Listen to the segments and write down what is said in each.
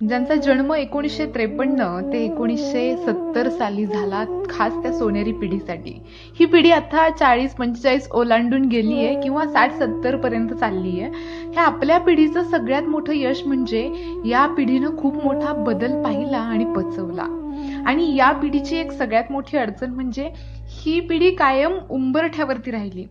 ज्यांचा जन्म 1953 ते 1970 साली झाला, खास त्या सोनेरी पिढीसाठी. ही पिढी आता 40-45 ओलांडून गेली आहे किंवा 60-70 पर्यंत चालली आहे. ह्या आपल्या पिढीचं सगळ्यात मोठं यश म्हणजे या पिढीनं खूप मोठा बदल पाहिला आणि पचवला. आणि या पिढीची एक सगळ्यात मोठी अडचण म्हणजे ही पिढी कायम उंबरठ्यावरती राहिली.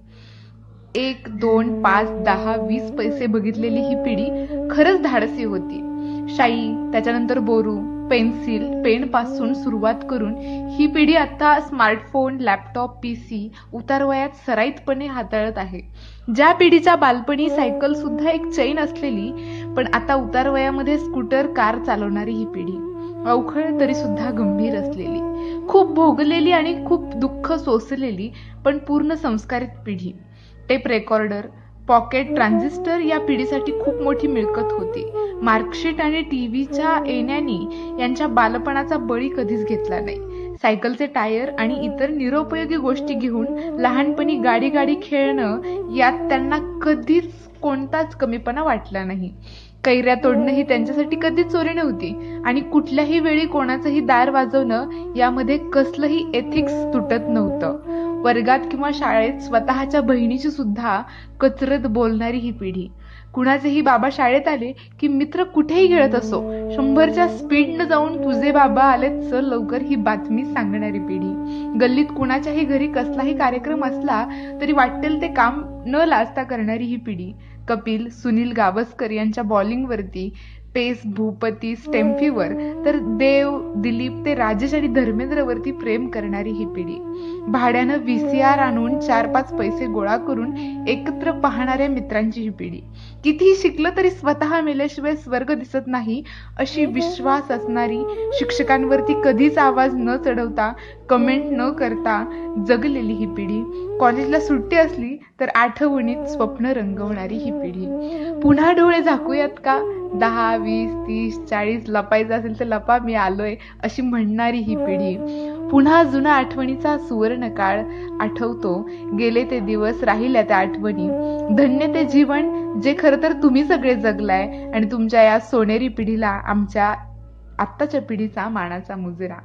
1, 2, 5, 10, 20 पैसे बघितलेली ही पिढी खरंच धाडसी होती. शाई, त्याच्यानंतर बोरू, पेन्सिल, पेन पासून सुरुवात करून ही पिढी आता स्मार्टफोन, लॅपटॉप, पीसी उतारवयात सराईतपणे हाताळत आहे. ज्या पिढीच्या बालपणी सायकल सुद्धा एक चैन असलेली, पण आता उतारवयामध्ये स्कूटर, कार चालवणारी ही पिढी अवखळ तरी सुद्धा गंभीर असलेली, खूप भोगलेली आणि खूप दुःख सोसलेली, पण पूर्ण संस्कारित पिढी. टेप रेकॉर्डर, पॉकेट ट्रान्झिस्टर या पिढीसाठी खूप मोठी मिळकत होती. मार्कशीट आणि टीव्हीच्या येण्याने यांच्या बालपणाचा बळी कधीच घेतला नाही. सायकलचे टायर आणि इतर निरुपयोगी गोष्टी घेऊन लहानपणी गाडी गाडी खेळणं यात त्यांना कधीच कोणताच कमीपणा वाटला नाही. कैऱ्या तोडणं ही त्यांच्यासाठी कधीच चोरी नव्हती आणि कुठल्याही वेळी कोणाचंही दार वाजवणं यामध्ये कसलंही एथिक्स तुटत नव्हतं. वर्गात किंवा शाळेत स्वतःच्या बहिणीची सुद्धा कचरत बोलणारी ही पिढी. कुणाचेही बाबा शाळेत आले की मित्र कुठेही खेळत असो, 100च्या स्पीडनं जाऊन तुझे बाबा आलेत चल लवकर ही बातमी सांगणारी पिढी. गल्लीत कुणाच्याही घरी कसलाही कार्यक्रम असला तरी वाटेल ते काम न लाजता करणारी ही पिढी. कपिल, सुनील गावस्कर यांच्या बॉलिंगवरती, पेस, भूपती, स्टेम्फीवर, तर देव, दिलीप ते राजेश आणि धर्मेंद्रवरती प्रेम करणारी ही पिढी. भाड्यानं VCR आणून 4-5 पैसे गोळा करून एकत्र पाहणाऱ्या मित्रांची ही पिढी. कितीही शिकलं तरी स्वतः मेल्याशिवाय स्वर्ग दिसत नाही अशी विश्वास असणारी, शिक्षकांवरती कधीच आवाज न चढवता, कमेंट न करता जगलेली ही पिढी. कॉलेजला सुट्टी असली तर आठवणीत स्वप्न रंगवणारी ही पिढी. पुन्हा डोळे झाकूयात का? 10, 20, 30, 40 लपायचं असेल तर लपा, मी आलोय अशी म्हणणारी ही पिढी. पुन्हा जुना आठवणीचा सुवर्ण काळ आठवतो, गेले ते दिवस, राहिल्या त्या आठवणी. धन्य ते जीवन जे खरं तर तुम्ही सगळे जगलाय आणि तुमच्या या सोनेरी पिढीला आमच्या आत्ताच्या पिढीचा मानाचा मुजरा.